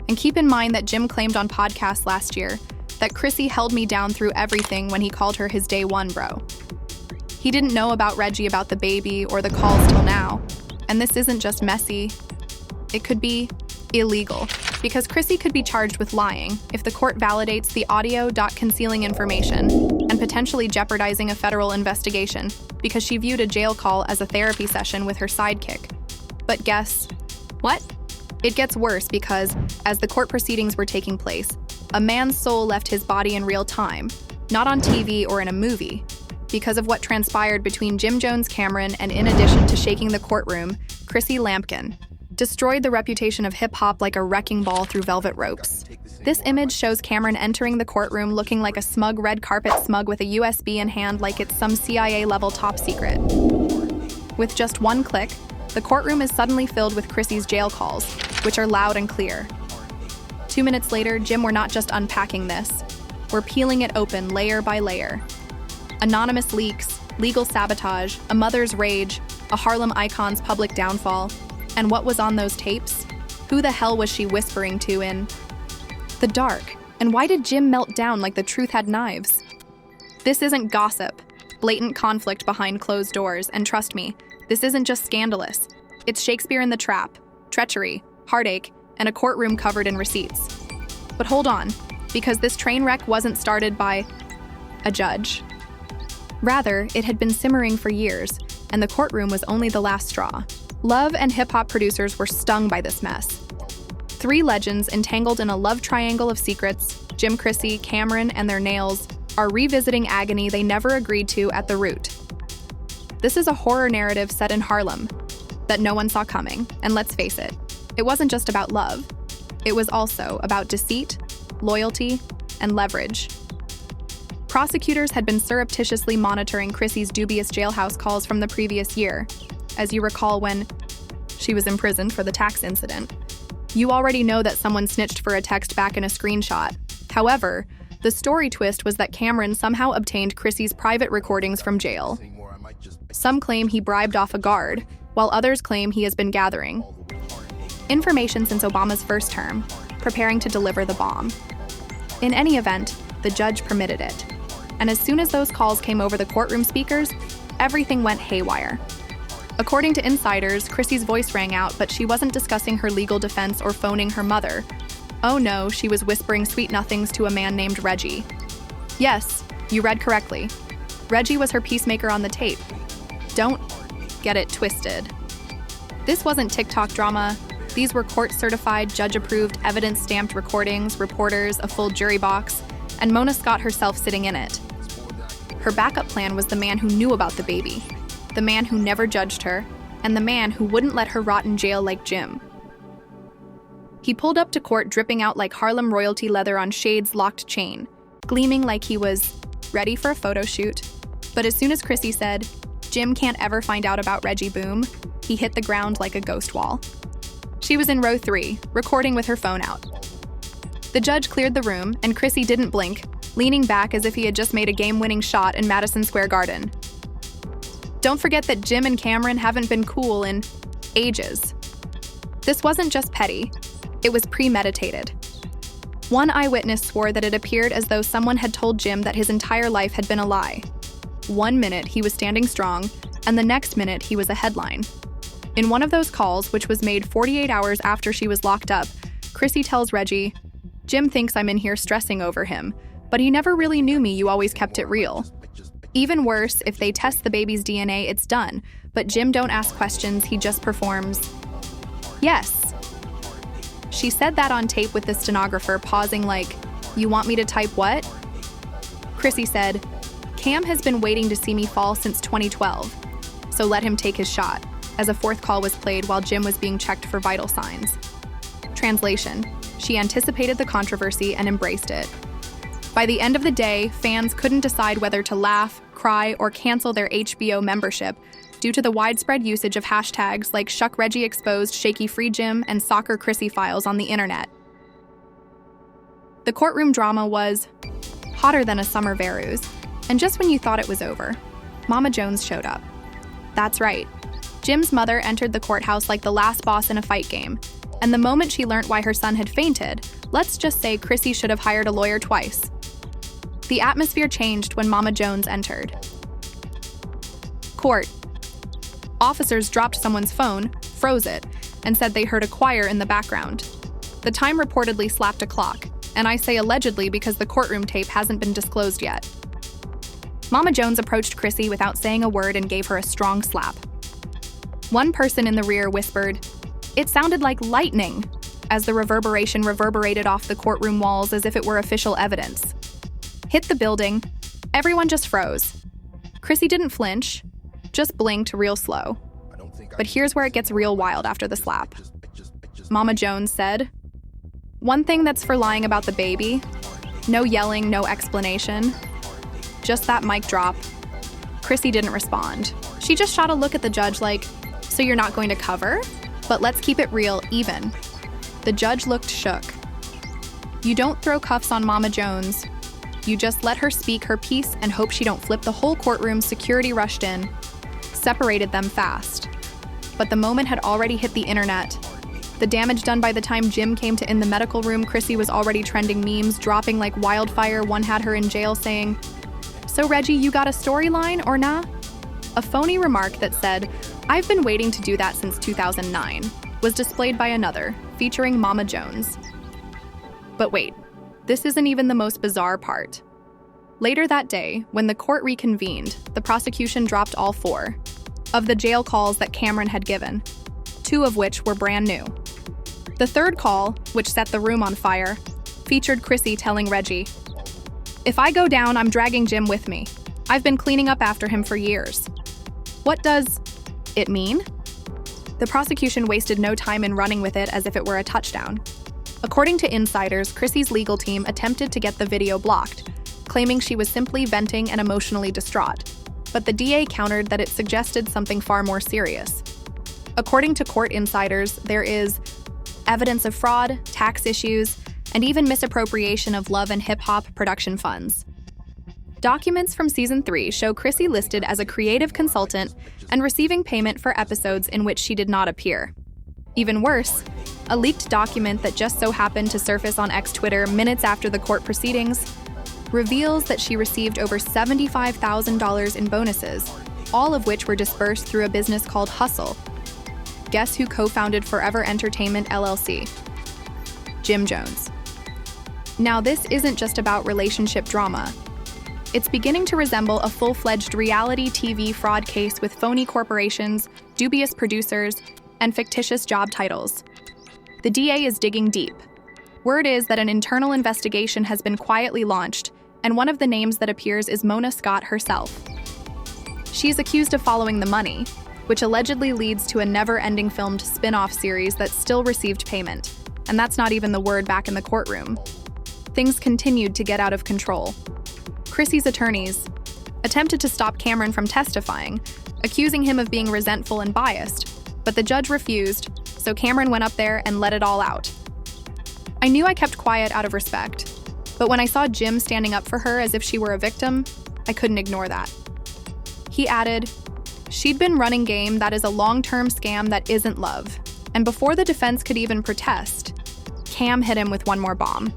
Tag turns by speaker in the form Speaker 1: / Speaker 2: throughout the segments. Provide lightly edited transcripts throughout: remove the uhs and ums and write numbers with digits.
Speaker 1: And keep in mind that Jim claimed on podcasts last year that Chrissy held me down through everything when he called her his day one bro. He didn't know about Reggie, about the baby, or the calls till now. And this isn't just messy. It could be illegal, because Chrissy could be charged with lying if the court validates the audio concealing information and potentially jeopardizing a federal investigation because she viewed a jail call as a therapy session with her sidekick. But guess what? It gets worse because, as the court proceedings were taking place, a man's soul left his body in real time, not on TV or in a movie, because of what transpired between Jim Jones Camron and, in addition to shaking the courtroom, Chrissy Lampkin destroyed the reputation of hip-hop like a wrecking ball through velvet ropes. This image shows Camron entering the courtroom looking like a smug red carpet smug with a USB in hand like it's some CIA-level top secret. With just one click, the courtroom is suddenly filled with Chrissy's jail calls, which are loud and clear. 2 minutes later, Jim, we're not just unpacking this. We're peeling it open layer by layer. Anonymous leaks, legal sabotage, a mother's rage, a Harlem icon's public downfall. And what was on those tapes? Who the hell was she whispering to in the dark? And why did Jim melt down like the truth had knives? This isn't gossip, blatant conflict behind closed doors, and trust me, this isn't just scandalous. It's Shakespeare in the Trap, treachery, heartache, and a courtroom covered in receipts. But hold on, because this train wreck wasn't started by a judge. Rather, it had been simmering for years, and the courtroom was only the last straw. Love and hip-hop producers were stung by this mess. 3 legends entangled in a love triangle of secrets, Jim, Chrissy, Camron, and their nails, are revisiting agony they never agreed to at the root. This is a horror narrative set in Harlem that no one saw coming, and let's face it, it wasn't just about love. It was also about deceit, loyalty, and leverage. Prosecutors had been surreptitiously monitoring Chrissy's dubious jailhouse calls from the previous year, as you recall when she was imprisoned for the tax incident. You already know that someone snitched for a text back in a screenshot. However, the story twist was that Camron somehow obtained Chrissy's private recordings from jail. Some claim he bribed off a guard, while others claim he has been gathering information since Obama's first term, preparing to deliver the bomb. In any event, the judge permitted it. And as soon as those calls came over the courtroom speakers, everything went haywire. According to insiders, Chrissy's voice rang out, but she wasn't discussing her legal defense or phoning her mother. Oh no, she was whispering sweet nothings to a man named Reggie. Yes, you read correctly. Reggie was her peacemaker on the tape. Don't get it twisted. This wasn't TikTok drama. These were court-certified, judge-approved, evidence-stamped recordings, reporters, a full jury box, and Mona Scott herself sitting in it. Her backup plan was the man who knew about the baby, the man who never judged her, and the man who wouldn't let her rot in jail like Jim. He pulled up to court dripping out like Harlem royalty leather on Shade's locked chain, gleaming like he was ready for a photo shoot. But as soon as Chrissy said, "Jim can't ever find out about Reggie Boom," he hit the ground like a ghost wall. She was in row 3, recording with her phone out. The judge cleared the room, and Chrissy didn't blink, leaning back as if he had just made a game-winning shot in Madison Square Garden. Don't forget that Jim and Camron haven't been cool in ages. This wasn't just petty, it was premeditated. One eyewitness swore that it appeared as though someone had told Jim that his entire life had been a lie. 1 minute he was standing strong, and the next minute he was a headline. In one of those calls, which was made 48 hours after she was locked up, Chrissy tells Reggie, "Jim thinks I'm in here stressing over him, but he never really knew me, you always kept it real." Even worse, if they test the baby's DNA, it's done, but Jim don't ask questions, he just performs. Yes. She said that on tape with the stenographer pausing like, "You want me to type what?" Chrissy said, "Cam has been waiting to see me fall since 2012, so let him take his shot," as a 4th call was played while Jim was being checked for vital signs. Translation: she anticipated the controversy and embraced it. By the end of the day, fans couldn't decide whether to laugh, cry, or cancel their HBO membership due to the widespread usage of hashtags like Shuck Reggie Exposed, Shaky Free Jim, and Soccer Chrissy Files on the internet. The courtroom drama was hotter than a summer Veru's, and just when you thought it was over, Mama Jones showed up. That's right. Jim's mother entered the courthouse like the last boss in a fight game, And the moment she learned why her son had fainted, let's just say Chrissy should have hired a lawyer twice. The atmosphere changed when Mama Jones entered. Court. Officers dropped someone's phone, froze it, and said they heard a choir in the background. The time reportedly slapped a clock, and I say allegedly because the courtroom tape hasn't been disclosed yet. Mama Jones approached Chrissy without saying a word and gave her a strong slap. One person in the rear whispered, "It sounded like lightning," as the reverberation reverberated off the courtroom walls as if it were official evidence. Hit the building. Everyone just froze. Chrissy didn't flinch, just blinked real slow. But here's where it gets real wild after the slap. Mama Jones said, "One thing that's for lying about the baby, no yelling, no explanation. Just that mic drop." Chrissy didn't respond. She just shot a look at the judge like, "So you're not going to cover? But let's keep it real, even." The judge looked shook. You don't throw cuffs on Mama Jones. You just let her speak her piece and hope she don't flip the whole courtroom. Security rushed in, separated them fast. But the moment had already hit the internet. The damage done by the time Jim came to in the medical room, Chrissy was already trending memes, dropping like wildfire. One had her in jail saying, "So Reggie, you got a storyline or nah?" A phony remark that said, "I've been waiting to do that since 2009, was displayed by another, featuring Mama Jones. But wait, this isn't even the most bizarre part. Later that day, when the court reconvened, the prosecution dropped all 4 of the jail calls that Camron had given, 2 of which were brand new. The third call, which set the room on fire, featured Chrissy telling Reggie, "If I go down, I'm dragging Jim with me. I've been cleaning up after him for years." What does it mean? The prosecution wasted no time in running with it as if it were a touchdown. According to insiders, Chrissy's legal team attempted to get the video blocked, claiming she was simply venting and emotionally distraught. But the DA countered that it suggested something far more serious. According to court insiders, there is evidence of fraud, tax issues, and even misappropriation of love and hip-hop production funds. Documents from Season 3 show Chrissy listed as a creative consultant and receiving payment for episodes in which she did not appear. Even worse, a leaked document that just so happened to surface on Twitter minutes after the court proceedings reveals that she received over $75,000 in bonuses, all of which were dispersed through a business called Hustle. Guess who co-founded Forever Entertainment LLC? Jim Jones. Now, this isn't just about relationship drama. It's beginning to resemble a full-fledged reality TV fraud case with phony corporations, dubious producers, and fictitious job titles. The DA is digging deep. Word is that an internal investigation has been quietly launched, and one of the names that appears is Mona Scott herself. She's accused of following the money, which allegedly leads to a never-ending filmed spin-off series that still received payment. And that's not even the word back in the courtroom. Things continued to get out of control. Chrissy's attorneys attempted to stop Camron from testifying, accusing him of being resentful and biased, but the judge refused, so Camron went up there and let it all out. I knew I kept quiet out of respect, but when I saw Jim standing up for her as if she were a victim, I couldn't ignore that. He added, "She'd been running game that is a long-term scam that isn't love." And before the defense could even protest, Cam hit him with one more bomb.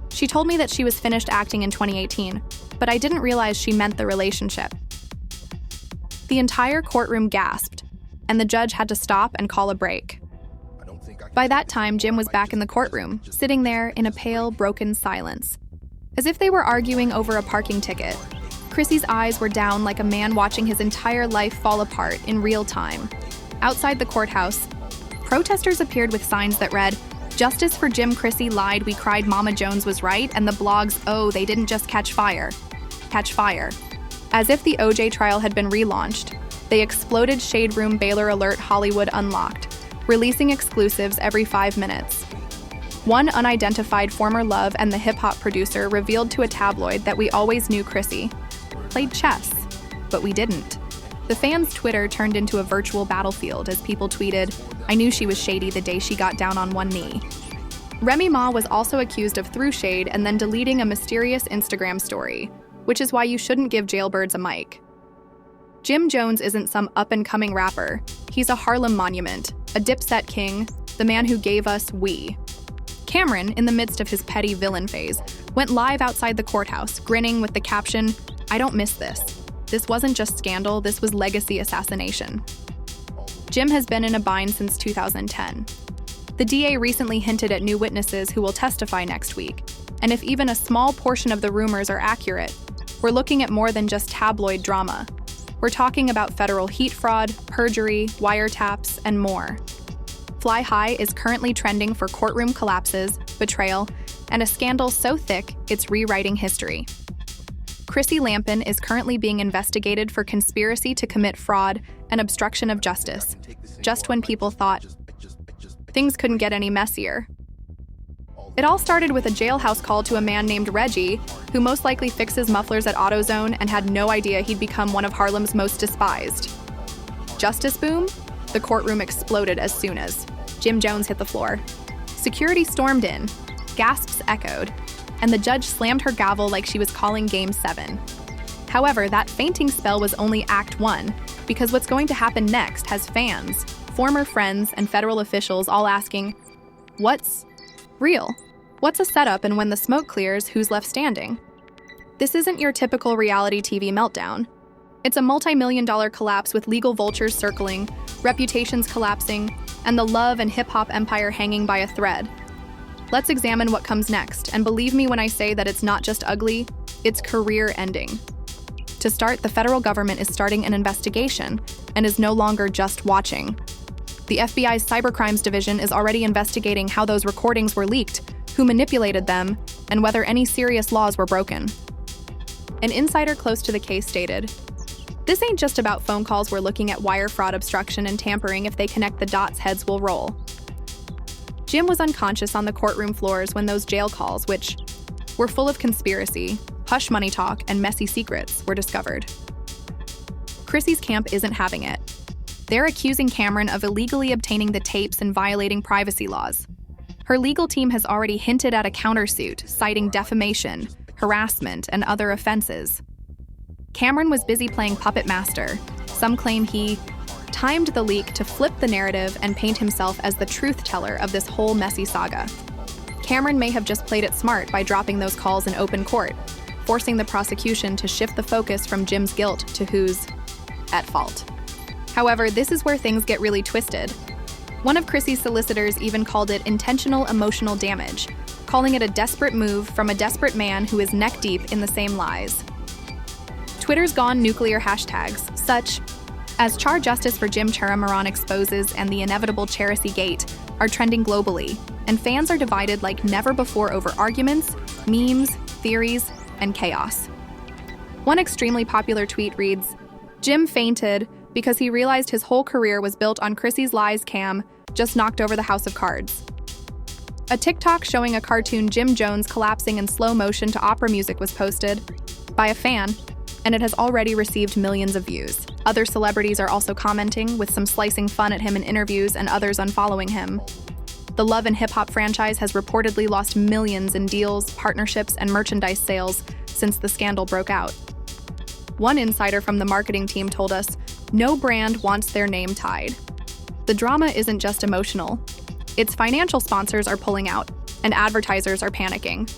Speaker 1: She told me that she was finished acting in 2018, but I didn't realize she meant the relationship. The entire courtroom gasped, and the judge had to stop and call a break. By that time, Jim was back in the courtroom, sitting there in a pale, broken silence, as if they were arguing over a parking ticket. Chrissy's eyes were down like a man watching his entire life fall apart in real time. Outside the courthouse, protesters appeared with signs that read, "Justice for Jim, Chrissy lied, we cried, Mama Jones was right," and the blogs, "Oh, they didn't just catch fire. Catch fire." As if the OJ trial had been relaunched, they exploded Shade Room Baylor Alert Hollywood Unlocked, releasing exclusives every 5 minutes. One unidentified former love and the hip-hop producer revealed to a tabloid that we always knew Chrissy played chess, but we didn't. The fans' Twitter turned into a virtual battlefield as people tweeted, "I knew she was shady the day she got down on one knee." Remy Ma was also accused of through shade and then deleting a mysterious Instagram story, which is why you shouldn't give jailbirds a mic. Jim Jones isn't some up-and-coming rapper. He's a Harlem monument, a Dipset king, the man who gave us We. Camron, in the midst of his petty villain phase, went live outside the courthouse, grinning with the caption, "I don't miss this. This wasn't just scandal, this was legacy assassination." Jim has been in a bind since 2010. The DA recently hinted at new witnesses who will testify next week, and if even a small portion of the rumors are accurate, we're looking at more than just tabloid drama. We're talking about federal heat fraud, perjury, wiretaps, and more. Fly High is currently trending for courtroom collapses, betrayal, and a scandal so thick it's rewriting history. Chrissy Lampkin is currently being investigated for conspiracy to commit fraud and obstruction of justice, just when people thought things couldn't get any messier. It all started with a jailhouse call to a man named Reggie, who most likely fixes mufflers at AutoZone and had no idea he'd become one of Harlem's most despised. Justice boom? The courtroom exploded as soon as Jim Jones hit the floor. Security stormed in, gasps echoed, and the judge slammed her gavel like she was calling Game 7. However, that fainting spell was only Act 1, because what's going to happen next has fans, former friends, and federal officials all asking, what's real? What's a setup, and when the smoke clears, who's left standing? This isn't your typical reality TV meltdown. It's a multi-million-dollar collapse with legal vultures circling, reputations collapsing, and the love and hip-hop empire hanging by a thread. Let's examine what comes next, and believe me when I say that it's not just ugly, it's career-ending. To start, the federal government is starting an investigation and is no longer just watching. The FBI's Cybercrimes Division is already investigating how those recordings were leaked, who manipulated them, and whether any serious laws were broken. An insider close to the case stated, "This ain't just about phone calls, we're looking at wire fraud, obstruction, and tampering. If they connect the dots, heads will roll." Jim was unconscious on the courtroom floors when those jail calls, which were full of conspiracy, hush money talk, and messy secrets, were discovered. Chrissy's camp isn't having it. They're accusing Camron of illegally obtaining the tapes and violating privacy laws. Her legal team has already hinted at a countersuit, citing defamation, harassment, and other offenses. Camron was busy playing puppet master. Some claim he timed the leak to flip the narrative and paint himself as the truth teller of this whole messy saga. Camron may have just played it smart by dropping those calls in open court, forcing the prosecution to shift the focus from Jim's guilt to who's at fault. However, this is where things get really twisted. One of Chrissy's solicitors even called it intentional emotional damage, calling it a desperate move from a desperate man who is neck-deep in the same lies. Twitter's gone nuclear hashtags, such as Char Justice for Jim Charamoran exposes and the inevitable Cherisy Gate, are trending globally, and fans are divided like never before over arguments, memes, theories, and chaos. One extremely popular tweet reads, "Jim fainted because he realized his whole career was built on Chrissy's lies. Cam just knocked over the house of cards." A TikTok showing a cartoon Jim Jones collapsing in slow motion to opera music was posted by a fan, and it has already received millions of views. Other celebrities are also commenting, with some slicing fun at him in interviews and others unfollowing him. The Love and Hip Hop franchise has reportedly lost millions in deals, partnerships, and merchandise sales since the scandal broke out. One insider from the marketing team told us, no brand wants their name tied. The drama isn't just emotional. Its financial sponsors are pulling out, and advertisers are panicking.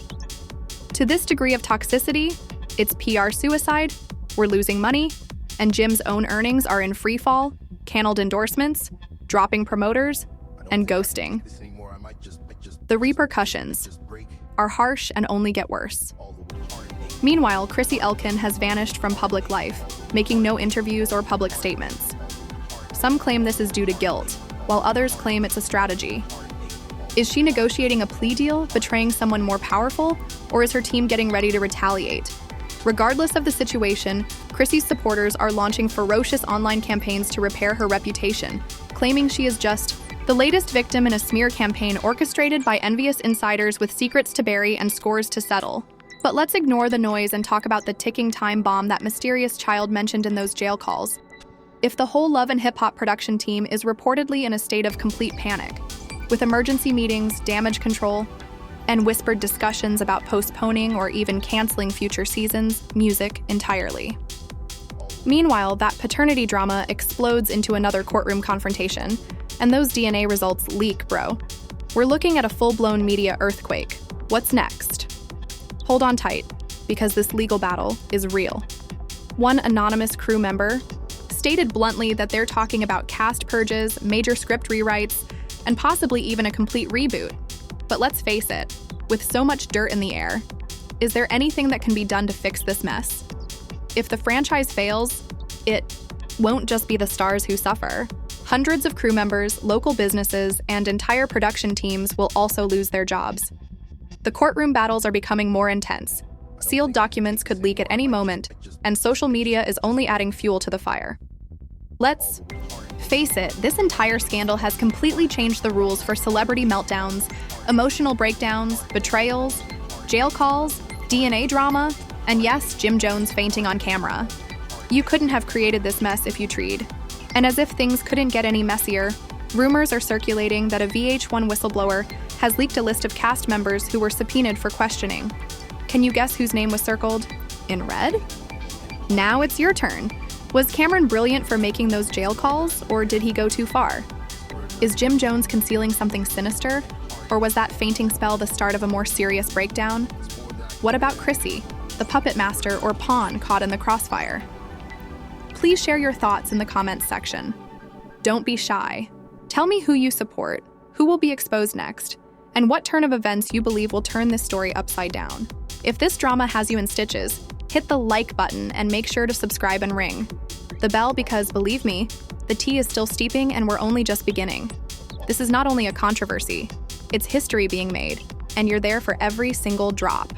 Speaker 1: To this degree of toxicity, it's PR suicide, we're losing money, and Jim's own earnings are in free fall, canned endorsements, dropping promoters, and ghosting. The repercussions are harsh and only get worse. Meanwhile, Chrissy Elkin has vanished from public life, making no interviews or public statements. Some claim this is due to guilt, while others claim it's a strategy. Is she negotiating a plea deal, betraying someone more powerful, or is her team getting ready to retaliate? Regardless of the situation, Chrissy's supporters are launching ferocious online campaigns to repair her reputation, claiming she is just the latest victim in a smear campaign orchestrated by envious insiders with secrets to bury and scores to settle. But let's ignore the noise and talk about the ticking time bomb that mysterious child mentioned in those jail calls. If the whole Love and Hip Hop production team is reportedly in a state of complete panic, with emergency meetings, damage control, and whispered discussions about postponing or even canceling future seasons, music entirely. Meanwhile, that paternity drama explodes into another courtroom confrontation, And those DNA results leak, bro. We're looking at a full-blown media earthquake. What's next? Hold on tight, because this legal battle is real. One anonymous crew member stated bluntly that they're talking about cast purges, major script rewrites, and possibly even a complete reboot. But let's face it, with so much dirt in the air, is there anything that can be done to fix this mess? If the franchise fails, it won't just be the stars who suffer. Hundreds of crew members, local businesses, and entire production teams will also lose their jobs. The courtroom battles are becoming more intense. Sealed documents could leak at any moment, and social media is only adding fuel to the fire. Let's face it, this entire scandal has completely changed the rules for celebrity meltdowns, emotional breakdowns, betrayals, jail calls, DNA drama, and yes, Jim Jones fainting on camera. You couldn't have created this mess if you tried. And as if things couldn't get any messier, rumors are circulating that a VH1 whistleblower has leaked a list of cast members who were subpoenaed for questioning. Can you guess whose name was circled in red? Now it's your turn. Was Camron brilliant for making those jail calls, or did he go too far? Is Jim Jones concealing something sinister, or was that fainting spell the start of a more serious breakdown? What about Chrissy, the puppet master or pawn caught in the crossfire? Please share your thoughts in the comments section. Don't be shy. Tell me who you support, who will be exposed next, and what turn of events you believe will turn this story upside down. If this drama has you in stitches, hit the like button and make sure to subscribe and ring the bell because, believe me, the tea is still steeping and we're only just beginning. This is not only a controversy, it's history being made, and you're there for every single drop.